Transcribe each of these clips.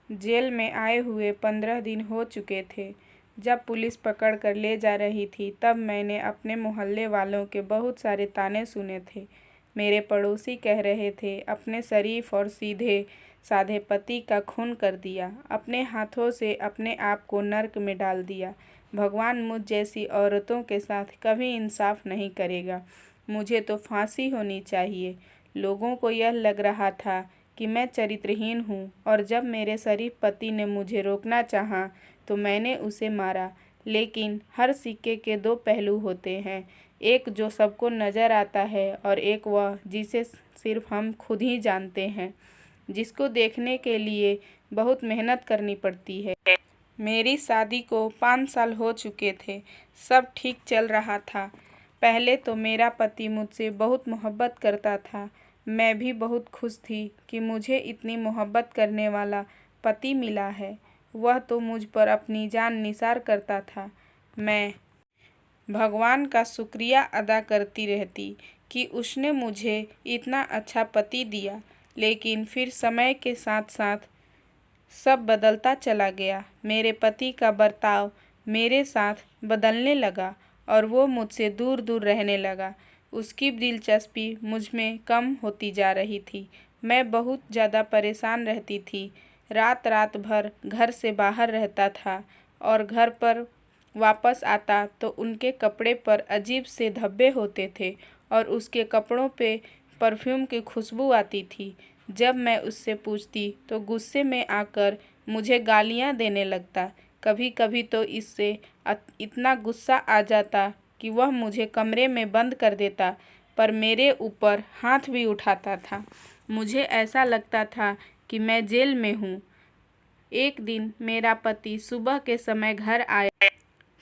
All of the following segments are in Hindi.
जेल में आए हुए 15 दिन हो चुके थे। जब पुलिस पकड़ कर ले जा रही थी तब मैंने अपने मोहल्ले वालों के बहुत सारे ताने सुने थे। मेरे पड़ोसी कह रहे थे अपने शरीफ और सीधे साधे पति का खून कर दिया, अपने हाथों से अपने आप को नर्क में डाल दिया। भगवान मुझ जैसी औरतों के साथ कभी इंसाफ नहीं करेगा। मुझे तो फांसी होनी चाहिए। लोगों को यह लग रहा था कि मैं चरित्रहीन हूँ और जब मेरे शरीफ पति ने मुझे रोकना चाहा तो मैंने उसे मारा। लेकिन हर सिक्के के दो पहलू होते हैं, एक जो सबको नज़र आता है और एक वह जिसे सिर्फ हम खुद ही जानते हैं, जिसको देखने के लिए बहुत मेहनत करनी पड़ती है। मेरी शादी को 5 साल हो चुके थे। सब ठीक चल रहा था। पहले तो मेरा पति मुझसे बहुत मोहब्बत करता था। मैं भी बहुत खुश थी कि मुझे इतनी मोहब्बत करने वाला पति मिला है। वह तो मुझ पर अपनी जान निसार करता था। मैं भगवान का शुक्रिया अदा करती रहती कि उसने मुझे इतना अच्छा पति दिया। लेकिन फिर समय के साथ साथ सब बदलता चला गया। मेरे पति का बर्ताव मेरे साथ बदलने लगा और वो मुझसे दूर दूर रहने लगा। उसकी दिलचस्पी मुझ में कम होती जा रही थी। मैं बहुत ज़्यादा परेशान रहती थी। रात रात भर घर से बाहर रहता था और घर पर वापस आता तो उनके कपड़े पर अजीब से धब्बे होते थे और उसके कपड़ों पे परफ्यूम की खुशबू आती थी। जब मैं उससे पूछती तो गुस्से में आकर मुझे गालियाँ देने लगता। कभी कभी तो इससे इतना गुस्सा आ जाता कि वह मुझे कमरे में बंद कर देता, पर मेरे ऊपर हाथ भी उठाता था। मुझे ऐसा लगता था कि मैं जेल में हूँ। एक दिन मेरा पति सुबह के समय घर आया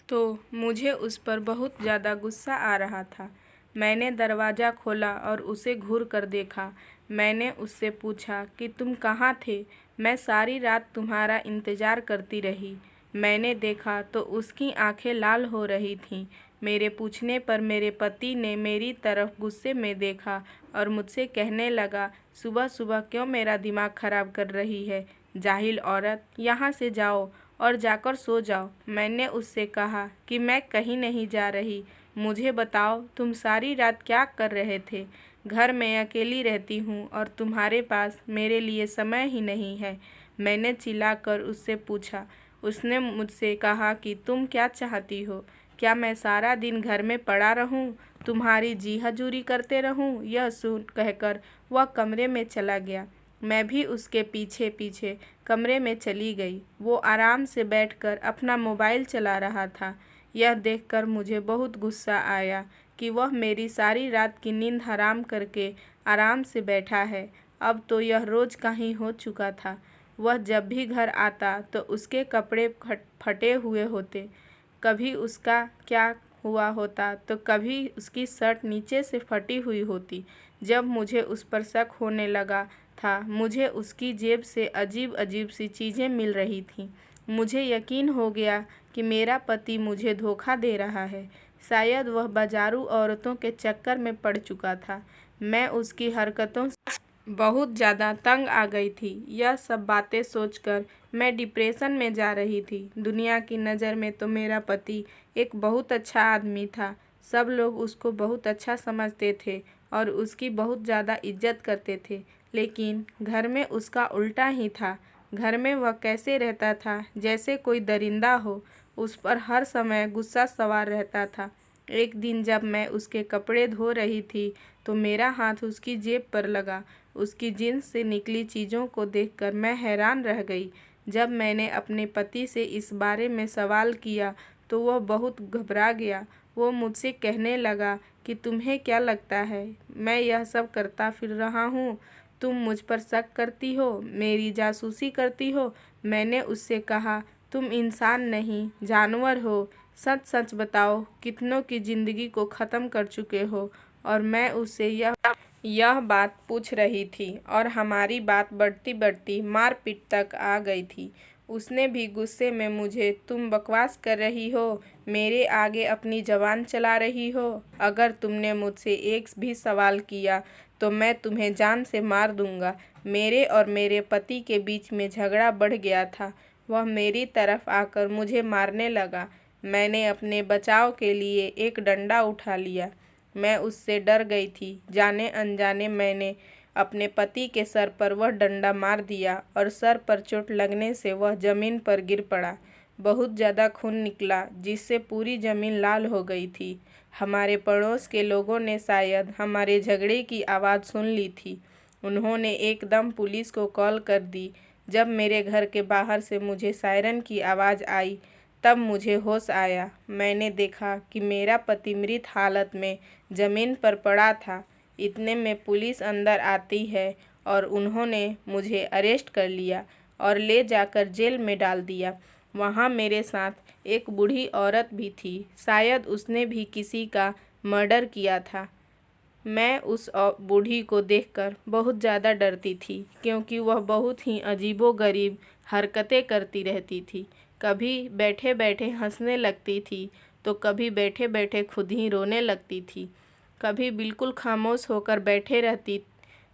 तो मुझे उस पर बहुत ज़्यादा गुस्सा आ रहा था। मैंने दरवाज़ा खोला और उसे घूर कर देखा। मैंने उससे पूछा कि तुम कहाँ थे? मैं सारी रात तुम्हारा इंतज़ार करती रही। मैंने देखा तो उसकी आंखें लाल हो रही थीं। मेरे पूछने पर मेरे पति ने मेरी तरफ गुस्से में देखा और मुझसे कहने लगा, सुबह सुबह क्यों मेरा दिमाग ख़राब कर रही है? जाहिल औरत, यहाँ से जाओ और जाकर सो जाओ। मैंने उससे कहा कि मैं कहीं नहीं जा रही। मुझे बताओ तुम सारी रात क्या कर रहे थे? घर में अकेली रहती हूँ और तुम्हारे पास मेरे लिए समय ही नहीं है। मैंने चिल्लाकर उससे पूछा। उसने मुझसे कहा कि तुम क्या चाहती हो? क्या मैं सारा दिन घर में पड़ा रहूं, तुम्हारी जी हजूरी करते रहूं? यह सुन कहकर वह कमरे में चला गया। मैं भी उसके पीछे पीछे कमरे में चली गई। वो आराम से बैठकर अपना मोबाइल चला रहा था। यह देखकर मुझे बहुत गुस्सा आया कि वह मेरी सारी रात की नींद हराम करके आराम से बैठा है। अब तो यह रोज़ का ही हो चुका था। वह जब भी घर आता तो उसके कपड़े फटे हुए होते। कभी उसका क्या हुआ होता तो कभी उसकी शर्ट नीचे से फटी हुई होती। जब मुझे उस पर शक होने लगा था, मुझे उसकी जेब से अजीब अजीब सी चीज़ें मिल रही थीं। मुझे यकीन हो गया कि मेरा पति मुझे धोखा दे रहा है। शायद वह बाजारू औरतों के चक्कर में पड़ चुका था। मैं उसकी हरकतों से बहुत ज़्यादा तंग आ गई थी। यह सब बातें सोचकर मैं डिप्रेशन में जा रही थी। दुनिया की नज़र में तो मेरा पति एक बहुत अच्छा आदमी था। सब लोग उसको बहुत अच्छा समझते थे और उसकी बहुत ज़्यादा इज्जत करते थे। लेकिन घर में उसका उल्टा ही था। घर में वह कैसे रहता था जैसे कोई दरिंदा हो। उस पर हर समय गुस्सा सवार रहता था। एक दिन जब मैं उसके कपड़े धो रही थी तो मेरा हाथ उसकी जेब पर लगा। उसकी जींस से निकली चीज़ों को देखकर मैं हैरान रह गई। जब मैंने अपने पति से इस बारे में सवाल किया तो वह बहुत घबरा गया। वो मुझसे कहने लगा कि तुम्हें क्या लगता है मैं यह सब करता फिर रहा हूँ? तुम मुझ पर शक करती हो, मेरी जासूसी करती हो। मैंने उससे कहा, तुम इंसान नहीं जानवर हो। सच सच बताओ, कितनों की ज़िंदगी को ख़त्म कर चुके हो? और मैं उससे यह बात पूछ रही थी और हमारी बात बढ़ती बढ़ती मारपीट तक आ गई थी। उसने भी गुस्से में मुझे, तुम बकवास कर रही हो, मेरे आगे अपनी ज़बान चला रही हो। अगर तुमने मुझसे एक भी सवाल किया तो मैं तुम्हें जान से मार दूंगा। मेरे और मेरे पति के बीच में झगड़ा बढ़ गया था। वह मेरी तरफ आकर मुझे मारने लगा। मैंने अपने बचाव के लिए एक डंडा उठा लिया। मैं उससे डर गई थी। जाने अनजाने मैंने अपने पति के सर पर वह डंडा मार दिया और सर पर चोट लगने से वह जमीन पर गिर पड़ा। बहुत ज़्यादा खून निकला, जिससे पूरी ज़मीन लाल हो गई थी। हमारे पड़ोस के लोगों ने शायद हमारे झगड़े की आवाज़ सुन ली थी। उन्होंने एकदम पुलिस को कॉल कर दी। जब मेरे घर के बाहर से मुझे सायरन की आवाज़ आई, तब मुझे होश आया। मैंने देखा कि मेरा पति मृत हालत में ज़मीन पर पड़ा था। इतने में पुलिस अंदर आती है और उन्होंने मुझे अरेस्ट कर लिया और ले जाकर जेल में डाल दिया। वहाँ मेरे साथ एक बूढ़ी औरत भी थी। शायद उसने भी किसी का मर्डर किया था। मैं उस बूढ़ी को देखकर बहुत ज़्यादा डरती थी, क्योंकि वह बहुत ही अजीबोगरीब हरकतें करती रहती थी। कभी बैठे बैठे हंसने लगती थी, तो कभी बैठे बैठे खुद ही रोने लगती थी। कभी बिल्कुल खामोश होकर बैठे रहती।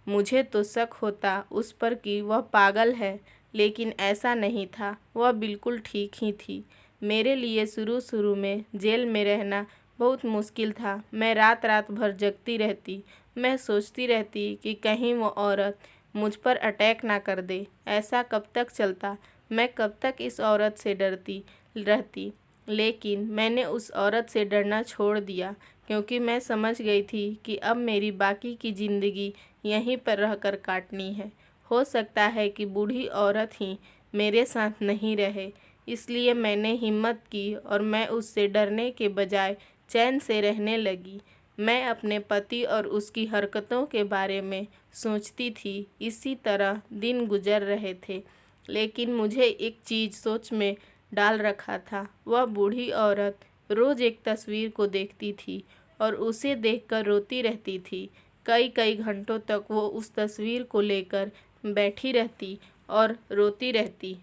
मुझे तो शक होता उस पर कि वह पागल है, लेकिन ऐसा नहीं था। वह बिल्कुल ठीक ही थी। मेरे लिए शुरू शुरू में जेल में रहना बहुत मुश्किल था। मैं रात रात भर जगती रहती। मैं सोचती रहती कि कहीं वो औरत मुझ पर अटैक ना कर दे। ऐसा कब तक चलता? मैं कब तक इस औरत से डरती रहती? लेकिन मैंने उस औरत से डरना छोड़ दिया, क्योंकि मैं समझ गई थी कि अब मेरी बाकी की ज़िंदगी यहीं पर रहकर काटनी है। हो सकता है कि बूढ़ी औरत ही मेरे साथ नहीं रहे। इसलिए मैंने हिम्मत की और मैं उससे डरने के बजाय चैन से रहने लगी। मैं अपने पति और उसकी हरकतों के बारे में सोचती थी। इसी तरह दिन गुजर रहे थे, लेकिन मुझे एक चीज़ सोच में डाल रखा था। वह बूढ़ी औरत रोज़ एक तस्वीर को देखती थी और उसे देखकर रोती रहती थी। कई कई घंटों तक वो उस तस्वीर को लेकर बैठी रहती और रोती रहती।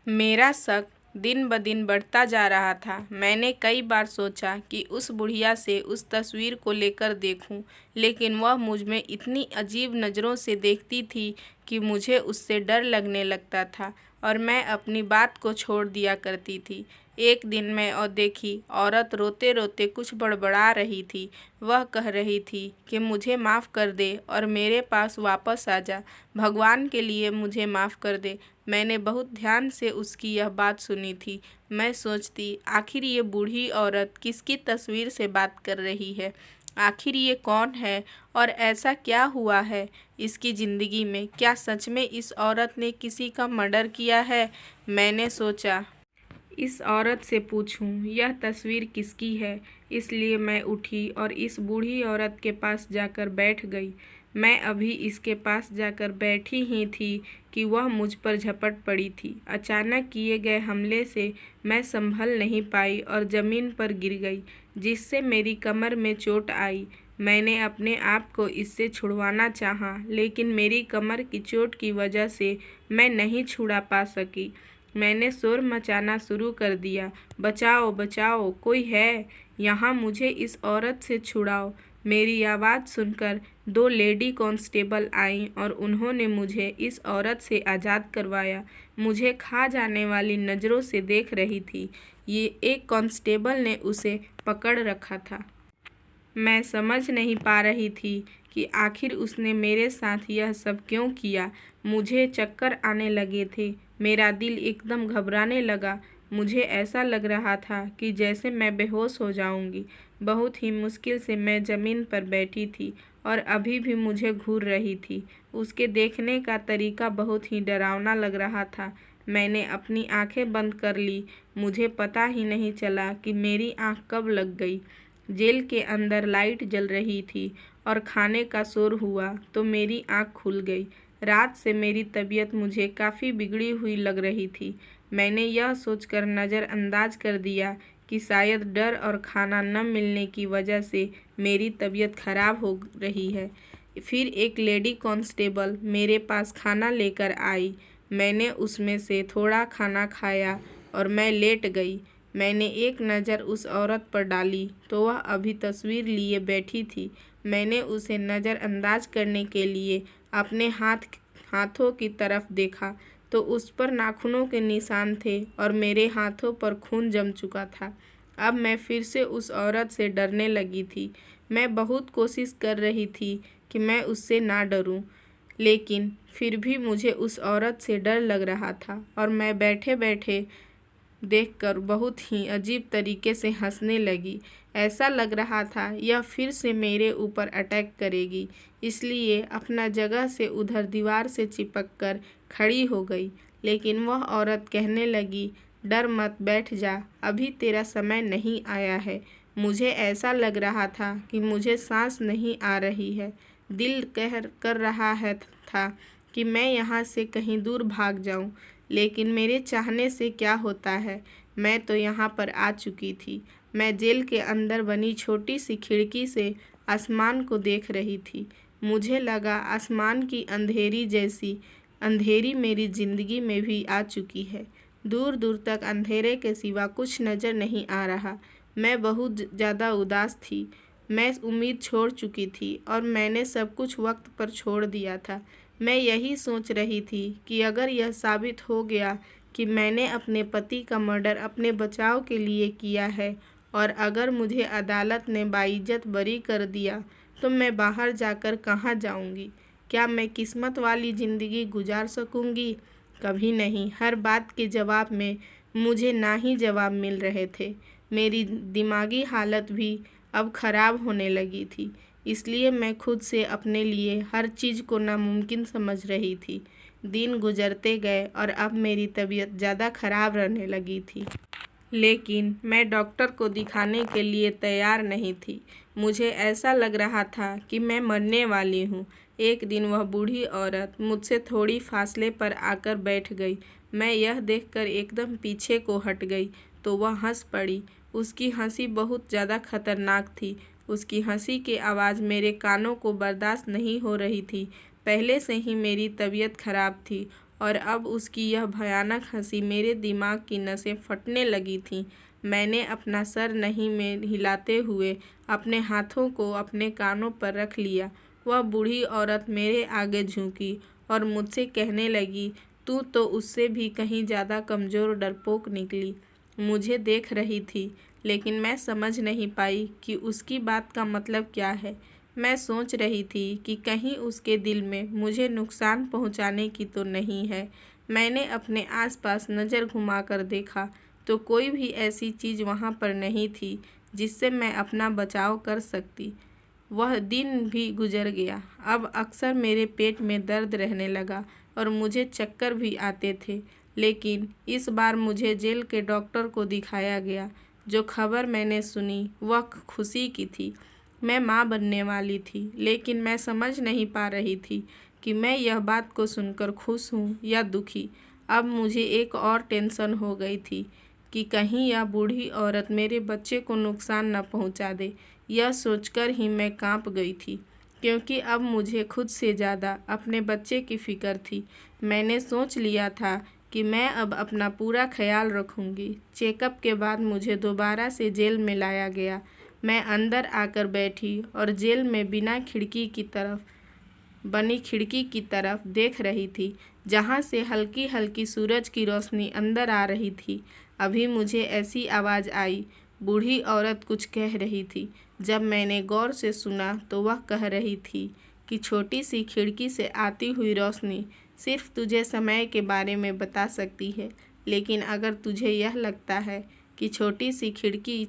मेरा शक दिन ब दिन बढ़ता जा रहा था। मैंने कई बार सोचा कि उस बुढ़िया से उस तस्वीर को लेकर देखूं, लेकिन वह मुझ में इतनी अजीब नज़रों से देखती थी कि मुझे उससे डर लगने लगता था और मैं अपनी बात को छोड़ दिया करती थी। एक दिन मैं और देखी औरत रोते रोते कुछ बड़बड़ा रही थी। वह कह रही थी कि मुझे माफ़ कर दे और मेरे पास वापस आ जा। भगवान के लिए मुझे माफ़ कर दे। मैंने बहुत ध्यान से उसकी यह बात सुनी थी। मैं सोचती, आखिर ये बूढ़ी औरत किसकी तस्वीर से बात कर रही है? आखिर ये कौन है और ऐसा क्या हुआ है इसकी ज़िंदगी में? क्या सच में इस औरत ने किसी का मर्डर किया है? मैंने सोचा इस औरत से पूछूं यह तस्वीर किसकी है। इसलिए मैं उठी और इस बूढ़ी औरत के पास जाकर बैठ गई। मैं अभी इसके पास जाकर बैठी ही थी कि वह मुझ पर झपट पड़ी थी। अचानक किए गए हमले से मैं संभल नहीं पाई और ज़मीन पर गिर गई, जिससे मेरी कमर में चोट आई। मैंने अपने आप को इससे छुड़वाना चाहा, लेकिन मेरी कमर की चोट की वजह से मैं नहीं छुड़ा पा सकी। मैंने शोर मचाना शुरू कर दिया, बचाओ बचाओ, कोई है यहाँ, मुझे इस औरत से छुड़ाओ। मेरी आवाज़ सुनकर 2 लेडी कांस्टेबल आईं और उन्होंने मुझे इस औरत से आज़ाद करवाया। मुझे खा जाने वाली नज़रों से देख रही थी। ये एक कांस्टेबल ने उसे पकड़ रखा था। मैं समझ नहीं पा रही थी कि आखिर उसने मेरे साथ यह सब क्यों किया। मुझे चक्कर आने लगे थे। मेरा दिल एकदम घबराने लगा। मुझे ऐसा लग रहा था कि जैसे मैं बेहोश हो जाऊंगी। बहुत ही मुश्किल से मैं ज़मीन पर बैठी थी और अभी भी मुझे घूर रही थी। उसके देखने का तरीका बहुत ही डरावना लग रहा था। मैंने अपनी आंखें बंद कर ली। मुझे पता ही नहीं चला कि मेरी आंख कब लग गई। जेल के अंदर लाइट जल रही थी और खाने का शोर हुआ तो मेरी आंख खुल गई। रात से मेरी तबीयत मुझे काफ़ी बिगड़ी हुई लग रही थी। मैंने यह सोचकर नज़रअंदाज कर दिया कि शायद डर और खाना न मिलने की वजह से मेरी तबीयत खराब हो रही है। फिर एक लेडी कांस्टेबल मेरे पास खाना लेकर आई। मैंने उसमें से थोड़ा खाना खाया और मैं लेट गई। मैंने एक नज़र उस औरत पर डाली तो वह अभी तस्वीर लिए बैठी थी। मैंने उसे नज़रअंदाज करने के लिए अपने हाथों की तरफ देखा तो उस पर नाखूनों के निशान थे और मेरे हाथों पर खून जम चुका था। अब मैं फिर से उस औरत से डरने लगी थी। मैं बहुत कोशिश कर रही थी कि मैं उससे ना डरूं, लेकिन फिर भी मुझे उस औरत से डर लग रहा था और मैं बैठे बैठे देखकर बहुत ही अजीब तरीके से हंसने लगी। ऐसा लग रहा था यह फिर से मेरे ऊपर अटैक करेगी, इसलिए अपना जगह से उधर दीवार से चिपक कर खड़ी हो गई। लेकिन वह औरत कहने लगी, डर मत, बैठ जा, अभी तेरा समय नहीं आया है। मुझे ऐसा लग रहा था कि मुझे सांस नहीं आ रही है। दिल कर रहा था कि मैं यहाँ से कहीं दूर भाग जाऊँ, लेकिन मेरे चाहने से क्या होता है, मैं तो यहाँ पर आ चुकी थी। मैं जेल के अंदर बनी छोटी सी खिड़की से आसमान को देख रही थी। मुझे लगा आसमान की अंधेरी जैसी अंधेरी मेरी ज़िंदगी में भी आ चुकी है। दूर दूर तक अंधेरे के सिवा कुछ नज़र नहीं आ रहा। मैं बहुत ज़्यादा उदास थी। मैं उम्मीद छोड़ चुकी थी और मैंने सब कुछ वक्त पर छोड़ दिया था। मैं यही सोच रही थी कि अगर यह साबित हो गया कि मैंने अपने पति का मर्डर अपने बचाव के लिए किया है और अगर मुझे अदालत ने बाइज्जत बरी कर दिया तो मैं बाहर जाकर कहाँ जाऊँगी? क्या मैं किस्मत वाली ज़िंदगी गुजार सकूँगी? कभी नहीं। हर बात के जवाब में मुझे ना ही जवाब मिल रहे थे। मेरी दिमागी हालत भी अब ख़राब होने लगी थी, इसलिए मैं खुद से अपने लिए हर चीज़ को नामुमकिन समझ रही थी। दिन गुजरते गए और अब मेरी तबीयत ज़्यादा ख़राब रहने लगी थी, लेकिन मैं डॉक्टर को दिखाने के लिए तैयार नहीं थी। मुझे ऐसा लग रहा था कि मैं मरने वाली हूँ। एक दिन वह बूढ़ी औरत मुझसे थोड़ी फासले पर आकर बैठ गई। मैं यह देखकर एकदम पीछे को हट गई तो वह हंस पड़ी। उसकी हंसी बहुत ज़्यादा खतरनाक थी। उसकी हंसी की आवाज़ मेरे कानों को बर्दाश्त नहीं हो रही थी। पहले से ही मेरी तबीयत खराब थी और अब उसकी यह भयानक हंसी मेरे दिमाग की नसें फटने लगी थीं। मैंने अपना सर नहीं में हिलाते हुए अपने हाथों को अपने कानों पर रख लिया। वह बूढ़ी औरत मेरे आगे झुकी और मुझसे कहने लगी, तू तो उससे भी कहीं ज़्यादा कमज़ोर डरपोक निकली। मुझे देख रही थी, लेकिन मैं समझ नहीं पाई कि उसकी बात का मतलब क्या है। मैं सोच रही थी कि कहीं उसके दिल में मुझे नुकसान पहुंचाने की तो नहीं है। मैंने अपने आसपास नज़र घुमाकर देखा तो कोई भी ऐसी चीज़ वहां पर नहीं थी जिससे मैं अपना बचाव कर सकती। वह दिन भी गुजर गया। अब अक्सर मेरे पेट में दर्द रहने लगा और मुझे चक्कर भी आते थे, लेकिन इस बार मुझे जेल के डॉक्टर को दिखाया गया। जो खबर मैंने सुनी वह खुशी की थी। मैं माँ बनने वाली थी, लेकिन मैं समझ नहीं पा रही थी कि मैं यह बात को सुनकर खुश हूँ या दुखी। अब मुझे एक और टेंशन हो गई थी कि कहीं यह बूढ़ी औरत मेरे बच्चे को नुकसान न पहुँचा दे। यह सोचकर ही मैं कांप गई थी, क्योंकि अब मुझे खुद से ज़्यादा अपने बच्चे की फ़िक्र थी। मैंने सोच लिया था कि मैं अब अपना पूरा ख्याल रखूँगी। चेकअप के बाद मुझे दोबारा से जेल में लाया गया। मैं अंदर आकर बैठी और जेल में बनी खिड़की की तरफ देख रही थी, जहाँ से हल्की हल्की सूरज की रोशनी अंदर आ रही थी। अभी मुझे ऐसी आवाज़ आई, बूढ़ी औरत कुछ कह रही थी। जब मैंने गौर से सुना तो वह कह रही थी कि छोटी सी खिड़की से आती हुई रोशनी सिर्फ तुझे समय के बारे में बता सकती है, लेकिन अगर तुझे यह लगता है कि छोटी सी खिड़की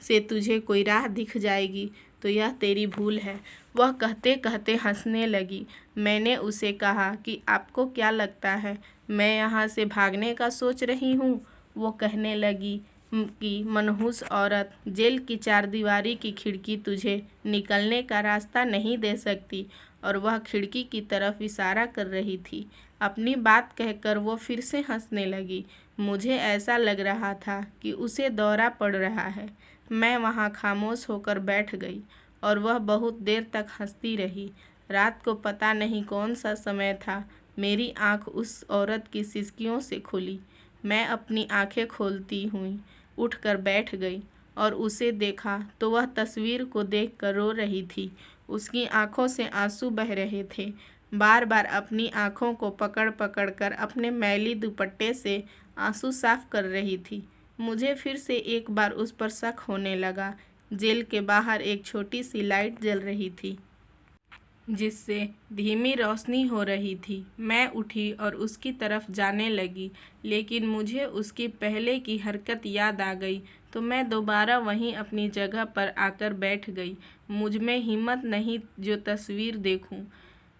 से तुझे कोई राह दिख जाएगी तो यह तेरी भूल है। वह कहते कहते हंसने लगी। मैंने उसे कहा कि आपको क्या लगता है, मैं यहाँ से भागने का सोच रही हूँ? वो कहने लगी कि मनहूस औरत, जेल की चारदीवारी की खिड़की तुझे निकलने का रास्ता नहीं दे सकती। और वह खिड़की की तरफ इशारा कर रही थी। अपनी बात कहकर वो फिर से हंसने लगी। मुझे ऐसा लग रहा था कि उसे दौरा पड़ रहा है। मैं वहाँ खामोश होकर बैठ गई और वह बहुत देर तक हंसती रही। रात को पता नहीं कौन सा समय था, मेरी आंख उस औरत की सिसकियों से खुली। मैं अपनी आंखें खोलती हुई उठकर बैठ गई और उसे देखा तो वह तस्वीर को देखकर रो रही थी। उसकी आंखों से आंसू बह रहे थे। बार बार अपनी आंखों को पकड़ पकड़ कर अपने मैली दुपट्टे से आंसू साफ कर रही थी। मुझे फिर से एक बार उस पर शक होने लगा। जेल के बाहर एक छोटी सी लाइट जल रही थी जिससे धीमी रोशनी हो रही थी। मैं उठी और उसकी तरफ जाने लगी, लेकिन मुझे उसकी पहले की हरकत याद आ गई तो मैं दोबारा वहीं अपनी जगह पर आकर बैठ गई। मुझ में हिम्मत नहीं जो तस्वीर देखूं।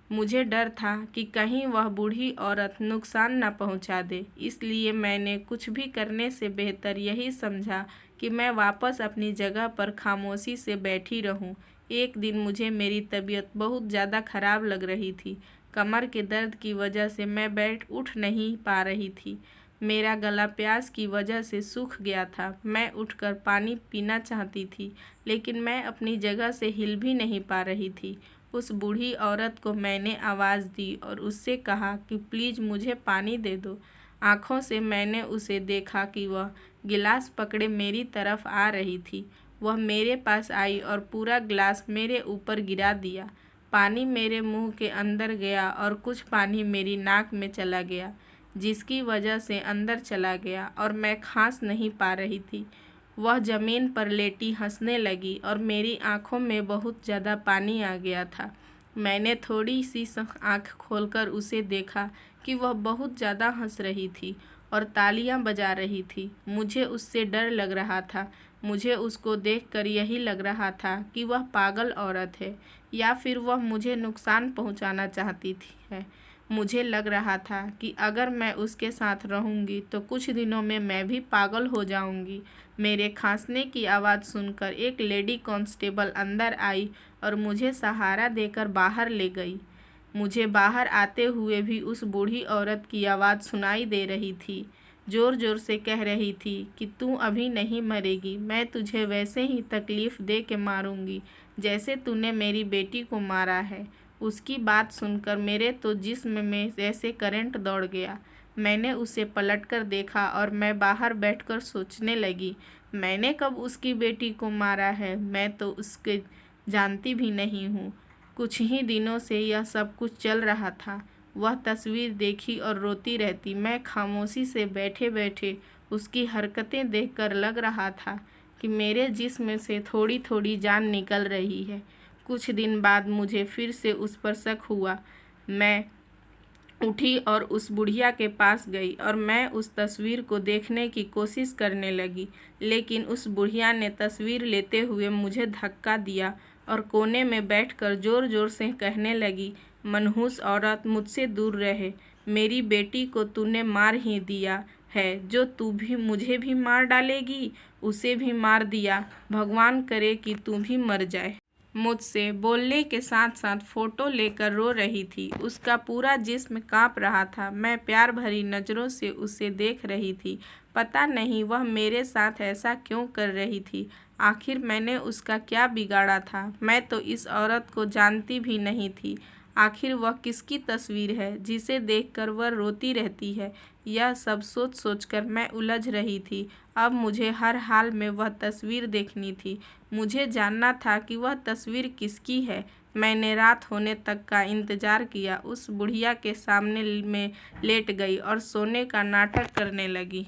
मुझे डर था कि कहीं वह बूढ़ी औरत नुकसान न पहुंचा दे, इसलिए मैंने कुछ भी करने से बेहतर यही समझा कि मैं वापस अपनी जगह पर खामोशी से बैठी रहूं। एक दिन मुझे मेरी तबीयत बहुत ज़्यादा ख़राब लग रही थी। कमर के दर्द की वजह से मैं उठ नहीं पा रही थी। मेरा गला प्यास की वजह से सूख गया था। मैं उठकर पानी पीना चाहती थी, लेकिन मैं अपनी जगह से हिल भी नहीं पा रही थी। उस बूढ़ी औरत को मैंने आवाज़ दी और उससे कहा कि प्लीज़ मुझे पानी दे दो। आँखों से मैंने उसे देखा कि वह गिलास पकड़े मेरी तरफ आ रही थी। वह मेरे पास आई और पूरा गिलास मेरे ऊपर गिरा दिया। पानी मेरे मुंह के अंदर गया और कुछ पानी मेरी नाक में चला गया, जिसकी वजह से अंदर चला गया और मैं खांस नहीं पा रही थी। वह ज़मीन पर लेटी हंसने लगी और मेरी आंखों में बहुत ज़्यादा पानी आ गया था। मैंने थोड़ी सी आंख खोलकर उसे देखा कि वह बहुत ज़्यादा हंस रही थी और तालियां बजा रही थी। मुझे उससे डर लग रहा था। मुझे उसको देखकर यही लग रहा था कि वह पागल औरत है या फिर वह मुझे नुकसान पहुंचाना चाहती है। मुझे लग रहा था कि अगर मैं उसके साथ रहूंगी तो कुछ दिनों में मैं भी पागल हो जाऊंगी। मेरे खांसने की आवाज़ सुनकर एक लेडी कांस्टेबल अंदर आई और मुझे सहारा देकर बाहर ले गई। मुझे बाहर आते हुए भी उस बूढ़ी औरत की आवाज़ सुनाई दे रही थी। ज़ोर ज़ोर से कह रही थी कि तू अभी नहीं मरेगी, मैं तुझे वैसे ही तकलीफ़ दे के मारूंगी जैसे तूने मेरी बेटी को मारा है। उसकी बात सुनकर मेरे तो जिस्म में जैसे करंट दौड़ गया। मैंने उसे पलटकर देखा और मैं बाहर बैठकर सोचने लगी, मैंने कब उसकी बेटी को मारा है? मैं तो उसके जानती भी नहीं हूँ। कुछ ही दिनों से यह सब कुछ चल रहा था। वह तस्वीर देखी और रोती रहती। मैं खामोशी से बैठे बैठे उसकी हरकतें देखकर लग रहा था कि मेरे जिस्म से थोड़ी थोड़ी जान निकल रही है। कुछ दिन बाद मुझे फिर से उस पर शक हुआ। मैं उठी और उस बुढ़िया के पास गई और मैं उस तस्वीर को देखने की कोशिश करने लगी, लेकिन उस बुढ़िया ने तस्वीर लेते हुए मुझे धक्का दिया और कोने में बैठकर ज़ोर ज़ोर से कहने लगी, मनहूस औरत, मुझसे दूर रहे। मेरी बेटी को तूने मार ही दिया है, जो तू भी मुझे भी मार डालेगी। उसे भी मार दिया। भगवान करे कि तू भी मर जाए। मुझसे बोलने के साथ साथ फ़ोटो लेकर रो रही थी। उसका पूरा जिस्म काँप रहा था। मैं प्यार भरी नज़रों से उसे देख रही थी। पता नहीं वह मेरे साथ ऐसा क्यों कर रही थी। आखिर मैंने उसका क्या बिगाड़ा था? मैं तो इस औरत को जानती भी नहीं थी। आखिर वह किसकी तस्वीर है जिसे देखकर वह रोती रहती है? यह सब सोच सोचकर मैं उलझ रही थी। अब मुझे हर हाल में वह तस्वीर देखनी थी। मुझे जानना था कि वह तस्वीर किसकी है। मैंने रात होने तक का इंतज़ार किया। उस बुढ़िया के सामने में लेट गई और सोने का नाटक करने लगी।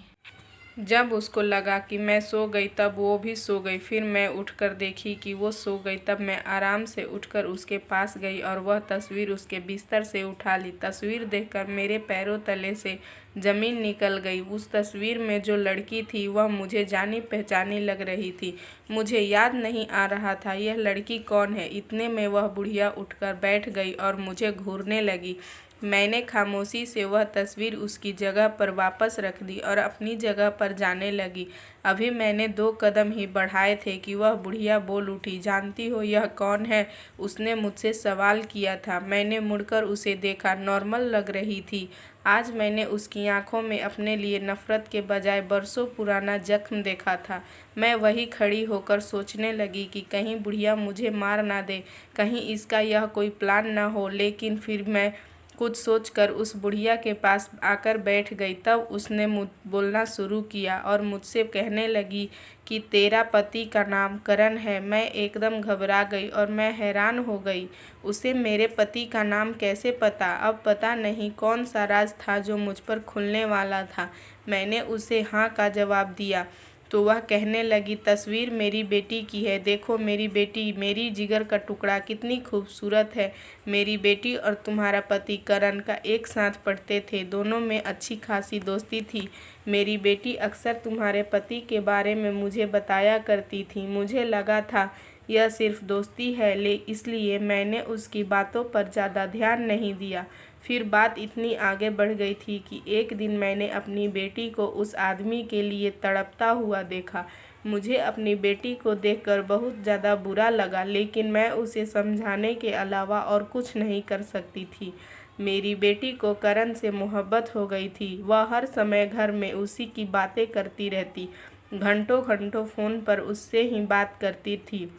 जब उसको लगा कि मैं सो गई तब वो भी सो गई। फिर मैं उठकर देखी कि वो सो गई। तब मैं आराम से उठकर उसके पास गई और वह तस्वीर उसके बिस्तर से उठा ली। तस्वीर देखकर मेरे पैरों तले से ज़मीन निकल गई। उस तस्वीर में जो लड़की थी वह मुझे जानी पहचानी लग रही थी। मुझे याद नहीं आ रहा था यह लड़की कौन है। इतने में वह बुढ़िया उठकर बैठ गई और मुझे घूरने लगी। मैंने खामोशी से वह तस्वीर उसकी जगह पर वापस रख दी और अपनी जगह पर जाने लगी। अभी मैंने 2 कदम ही बढ़ाए थे कि वह बुढ़िया बोल उठी, जानती हो यह कौन है? उसने मुझसे सवाल किया था। मैंने मुड़कर उसे देखा। नॉर्मल लग रही थी। आज मैंने उसकी आंखों में अपने लिए नफ़रत के बजाय बरसों पुराना जख्म देखा था। मैं वही खड़ी होकर सोचने लगी कि कहीं बुढ़िया मुझे मार ना दे, कहीं इसका यह कोई प्लान ना हो। लेकिन फिर मैं कुछ सोचकर उस बुढ़िया के पास आकर बैठ गई। तब उसने बोलना शुरू किया और मुझसे कहने लगी कि तेरा पति का नाम करण है। मैं एकदम घबरा गई और मैं हैरान हो गई। उसे मेरे पति का नाम कैसे पता? अब पता नहीं कौन सा राज था जो मुझ पर खुलने वाला था। मैंने उसे हाँ का जवाब दिया तो वह कहने लगी, तस्वीर मेरी बेटी की है। देखो मेरी बेटी, मेरी जिगर का टुकड़ा, कितनी खूबसूरत है। मेरी बेटी और तुम्हारा पति करण का एक साथ पढ़ते थे। दोनों में अच्छी खासी दोस्ती थी। मेरी बेटी अक्सर तुम्हारे पति के बारे में मुझे बताया करती थी। मुझे लगा था यह सिर्फ दोस्ती है, इसलिए मैंने उसकी बातों पर ज़्यादा ध्यान नहीं दिया। फिर बात इतनी आगे बढ़ गई थी कि एक दिन मैंने अपनी बेटी को उस आदमी के लिए तड़पता हुआ देखा। मुझे अपनी बेटी को देखकर बहुत ज़्यादा बुरा लगा, लेकिन मैं उसे समझाने के अलावा और कुछ नहीं कर सकती थी। मेरी बेटी को करण से मोहब्बत हो गई थी। वह हर समय घर में उसी की बातें करती रहती, घंटों घंटों फ़ोन पर उससे ही बात करती थी।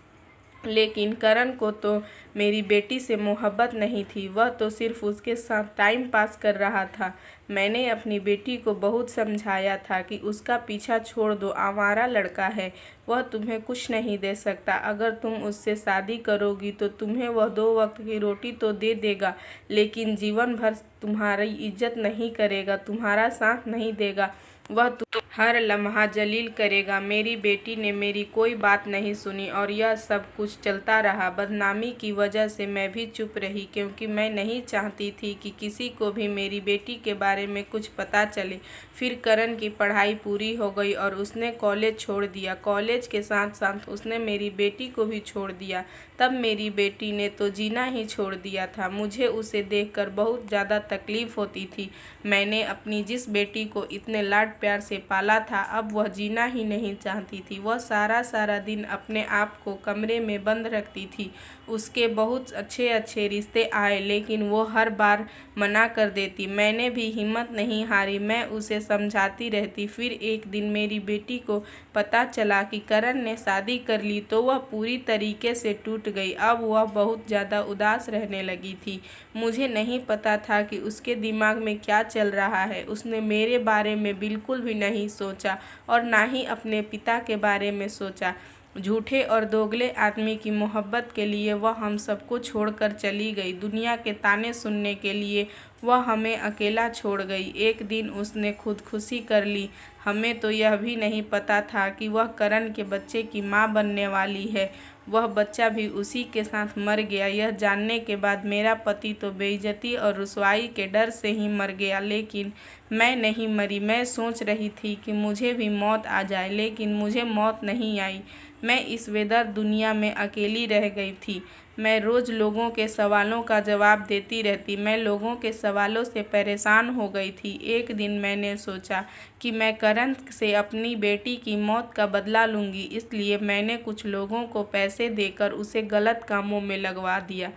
लेकिन करण को तो मेरी बेटी से मोहब्बत नहीं थी, वह तो सिर्फ उसके साथ टाइम पास कर रहा था। मैंने अपनी बेटी को बहुत समझाया था कि उसका पीछा छोड़ दो, आवारा लड़का है, वह तुम्हें कुछ नहीं दे सकता। अगर तुम उससे शादी करोगी तो तुम्हें वह 2 वक्त की रोटी तो दे देगा, लेकिन जीवन भर तुम्हारी इज्जत नहीं करेगा, तुम्हारा साथ नहीं देगा, वह हर लम्हा जलील करेगा। मेरी बेटी ने मेरी कोई बात नहीं सुनी और यह सब कुछ चलता रहा। बदनामी की वजह से मैं भी चुप रही, क्योंकि मैं नहीं चाहती थी कि किसी को भी मेरी बेटी के बारे में कुछ पता चले। फिर करण की पढ़ाई पूरी हो गई और उसने कॉलेज छोड़ दिया। कॉलेज के साथ साथ उसने मेरी बेटी को भी छोड़ दिया। तब मेरी बेटी ने तो जीना ही छोड़ दिया था। मुझे उसे देखकर बहुत ज़्यादा तकलीफ़ होती थी। मैंने अपनी जिस बेटी को इतने लाड प्यार से पाला था, अब वह जीना ही नहीं चाहती थी। वह सारा दिन अपने आप को कमरे में बंद रखती थी। उसके बहुत अच्छे अच्छे रिश्ते आए, लेकिन वो हर बार मना कर देती। मैंने भी हिम्मत नहीं हारी, मैं उसे समझाती रहती। फिर एक दिन मेरी बेटी को पता चला कि करण ने शादी कर ली तो वह पूरी तरीके से टूट गई। अब वह बहुत ज़्यादा उदास रहने लगी थी। मुझे नहीं पता था कि उसके दिमाग में क्या चल रहा है। उसने मेरे बारे में बिल्कुल भी नहीं सोचा और ना ही अपने पिता के बारे में सोचा। झूठे और दोगले आदमी की मोहब्बत के लिए वह हम सबको छोड़कर चली गई। दुनिया के ताने सुनने के लिए वह हमें अकेला छोड़ गई। एक दिन उसने खुदकुशी कर ली। हमें तो यह भी नहीं पता था कि वह करण के बच्चे की माँ बनने वाली है। वह बच्चा भी उसी के साथ मर गया। यह जानने के बाद मेरा पति तो बेइज्जती और रुसवाई के डर से ही मर गया, लेकिन मैं नहीं मरी। मैं सोच रही थी कि मुझे भी मौत आ जाए, लेकिन मुझे मौत नहीं आई। मैं इस बेदर्द दुनिया में अकेली रह गई थी। मैं रोज़ लोगों के सवालों का जवाब देती रहती। मैं लोगों के सवालों से परेशान हो गई थी। एक दिन मैंने सोचा कि मैं करण से अपनी बेटी की मौत का बदला लूँगी, इसलिए मैंने कुछ लोगों को पैसे देकर उसे गलत कामों में लगवा दिया।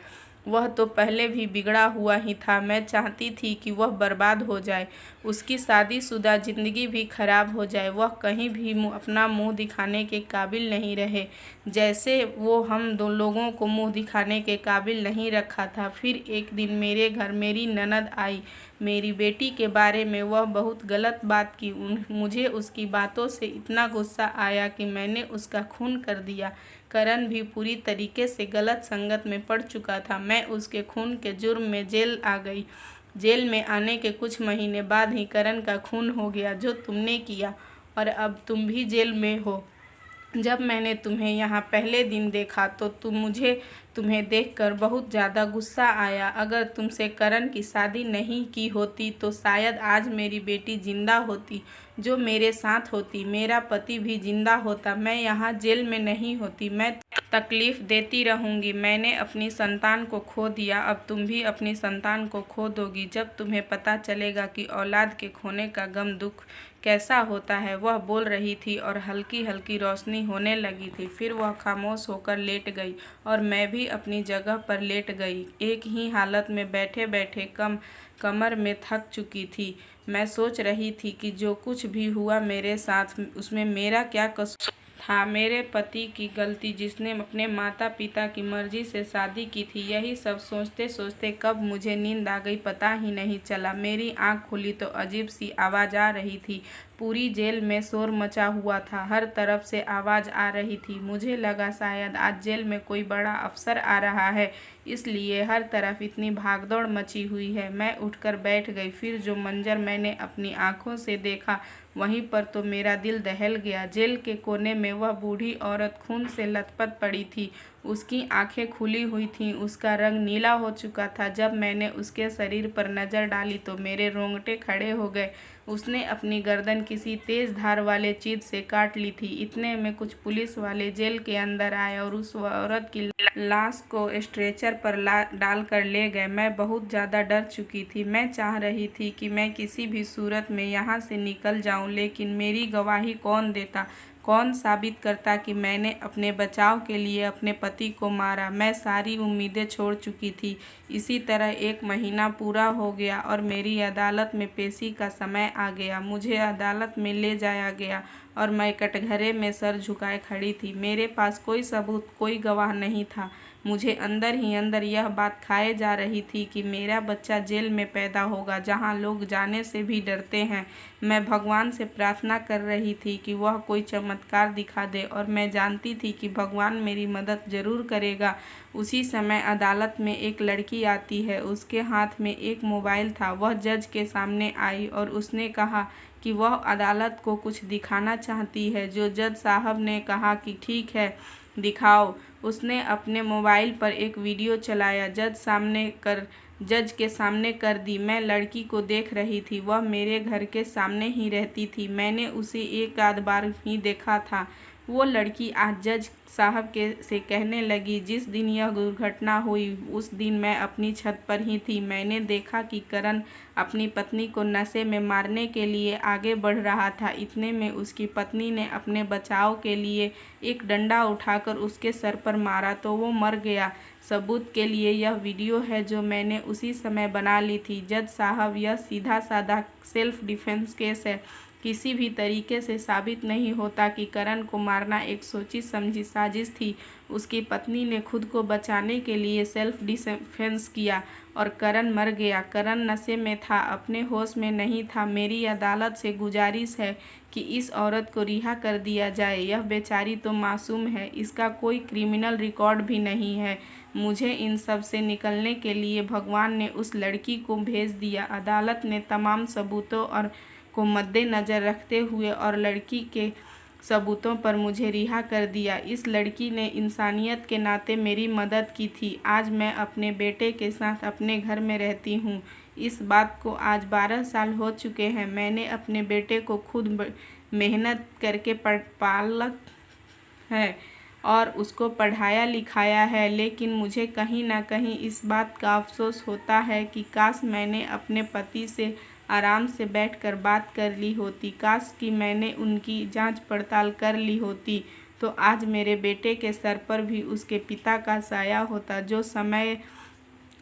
वह तो पहले भी बिगड़ा हुआ ही था। मैं चाहती थी कि वह बर्बाद हो जाए, उसकी शादीशुदा ज़िंदगी भी खराब हो जाए, वह कहीं भी अपना मुंह दिखाने के काबिल नहीं रहे, जैसे वो हम दो लोगों को मुंह दिखाने के काबिल नहीं रखा था। फिर एक दिन मेरे घर मेरी ननद आई। मेरी बेटी के बारे में वह बहुत गलत बात की। मुझे उसकी बातों से इतना गुस्सा आया कि मैंने उसका खून कर दिया। करण भी पूरी तरीके से गलत संगत में पड़ चुका था। मैं उसके खून के जुर्म में जेल आ गई। जेल में आने के कुछ महीने बाद ही करण का खून हो गया, जो तुमने किया, और अब तुम भी जेल में हो। जब मैंने तुम्हें यहाँ पहले दिन देखा तो तुम्हें देखकर बहुत ज़्यादा गुस्सा आया। अगर तुमसे करण की शादी नहीं की होती तो शायद आज मेरी बेटी जिंदा होती, जो मेरे साथ होती। मेरा पति भी जिंदा होता। मैं यहाँ जेल में नहीं होती। मैं तकलीफ़ देती रहूँगी। मैंने अपनी संतान को खो दिया, अब तुम भी अपनी संतान को खो दोगी। जब तुम्हें पता चलेगा कि औलाद के खोने का गम दुख कैसा होता है। वह बोल रही थी और हल्की हल्की रोशनी होने लगी थी। फिर वह खामोश होकर लेट गई और मैं भी अपनी जगह पर लेट गई। एक ही हालत में बैठे बैठे कमर में थक चुकी थी। मैं सोच रही थी कि जो कुछ भी हुआ मेरे साथ, उसमें मेरा क्या कसूर था मेरे पति की गलती, जिसने अपने माता पिता की मर्जी से शादी की थी। यही सब सोचते सोचते कब मुझे नींद आ गई पता ही नहीं चला। मेरी आंख खुली तो अजीब सी आवाज़ आ रही थी। पूरी जेल में शोर मचा हुआ था, हर तरफ से आवाज़ आ रही थी। मुझे लगा शायद आज जेल में कोई बड़ा अफसर आ रहा है, इसलिए हर तरफ इतनी भागदौड़ मची हुई है। मैं उठकर बैठ गई। फिर जो मंजर मैंने अपनी आंखों से देखा, वहीं पर तो मेरा दिल दहल गया। जेल के कोने में वह बूढ़ी औरत खून से लथपथ पड़ी थी। उसकी आंखें खुली हुई थीं, उसका रंग नीला हो चुका था। जब मैंने उसके शरीर पर नज़र डाली तो मेरे रोंगटे खड़े हो गए। उसने अपनी गर्दन किसी तेज धार वाले चीज से काट ली थी। इतने में कुछ पुलिस वाले जेल के अंदर आए और उस औरत की लाश को स्ट्रेचर पर डाल कर ले गए। मैं बहुत ज़्यादा डर चुकी थी। मैं चाह रही थी कि मैं किसी भी सूरत में यहाँ से निकल जाऊँ, लेकिन मेरी गवाही कौन देता, कौन साबित करता कि मैंने अपने बचाव के लिए अपने पति को मारा। मैं सारी उम्मीदें छोड़ चुकी थी। इसी तरह 1 महीना पूरा हो गया और मेरी अदालत में पेशी का समय आ गया। मुझे अदालत में ले जाया गया और मैं कटघरे में सर झुकाए खड़ी थी। मेरे पास कोई सबूत, कोई गवाह नहीं था। मुझे अंदर ही अंदर यह बात खाए जा रही थी कि मेरा बच्चा जेल में पैदा होगा, जहां लोग जाने से भी डरते हैं। मैं भगवान से प्रार्थना कर रही थी कि वह कोई चमत्कार दिखा दे, और मैं जानती थी कि भगवान मेरी मदद ज़रूर करेगा। उसी समय अदालत में एक लड़की आती है। उसके हाथ में एक मोबाइल था। वह जज के सामने आई और उसने कहा कि वह अदालत को कुछ दिखाना चाहती है। जो जज साहब ने कहा कि ठीक है, दिखाओ। उसने अपने मोबाइल पर एक वीडियो चलाया, जज के सामने कर दी। मैं लड़की को देख रही थी। वह मेरे घर के सामने ही रहती थी। मैंने उसे एक आध बार ही देखा था। वो लड़की आज जज साहब से कहने लगी, जिस दिन यह दुर्घटना हुई उस दिन मैं अपनी छत पर ही थी। मैंने देखा कि करण अपनी पत्नी को नशे में मारने के लिए आगे बढ़ रहा था। इतने में उसकी पत्नी ने अपने बचाव के लिए एक डंडा उठाकर उसके सर पर मारा तो वो मर गया। सबूत के लिए यह वीडियो है जो मैंने उसी समय बना ली थी। जज साहब, यह सीधा साधा सेल्फ डिफेंस केस है। किसी भी तरीके से साबित नहीं होता कि करण को मारना एक सोची समझी साजिश थी। उसकी पत्नी ने खुद को बचाने के लिए सेल्फ डिफेंस किया और करण मर गया। करण नशे में था, अपने होश में नहीं था। मेरी अदालत से गुजारिश है कि इस औरत को रिहा कर दिया जाए। यह बेचारी तो मासूम है, इसका कोई क्रिमिनल रिकॉर्ड भी नहीं है। मुझे इन सब से निकलने के लिए भगवान ने उस लड़की को भेज दिया। अदालत ने तमाम सबूतों को मद्देनज़र रखते हुए और लड़की के सबूतों पर मुझे रिहा कर दिया। इस लड़की ने इंसानियत के नाते मेरी मदद की थी। आज मैं अपने बेटे के साथ अपने घर में रहती हूँ। इस बात को आज 12 साल हो चुके हैं। मैंने अपने बेटे को खुद मेहनत करके पालक है और उसको पढ़ाया लिखाया है, लेकिन मुझे कहीं ना कहीं इस बात का अफसोस होता है कि काश मैंने अपने पति से आराम से बैठकर बात कर ली होती। काश कि मैंने उनकी जांच पड़ताल कर ली होती तो आज मेरे बेटे के सर पर भी उसके पिता का साया होता। जो समय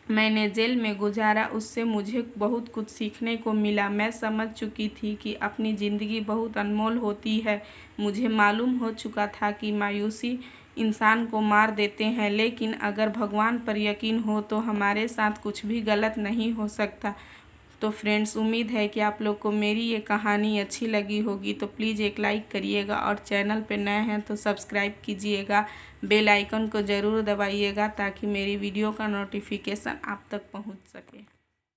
मैंने जेल में गुजारा उससे मुझे बहुत कुछ सीखने को मिला। मैं समझ चुकी थी कि अपनी ज़िंदगी बहुत अनमोल होती है। मुझे मालूम हो चुका था कि मायूसी इंसान को मार देते हैं, लेकिन अगर भगवान पर यकीन हो तो हमारे साथ कुछ भी गलत नहीं हो सकता। तो फ्रेंड्स, उम्मीद है कि आप लोग को मेरी ये कहानी अच्छी लगी होगी। तो प्लीज़ एक लाइक करिएगा और चैनल पे नए हैं तो सब्सक्राइब कीजिएगा। बेल आइकन को ज़रूर दबाइएगा ताकि मेरी वीडियो का नोटिफिकेशन आप तक पहुंच सके।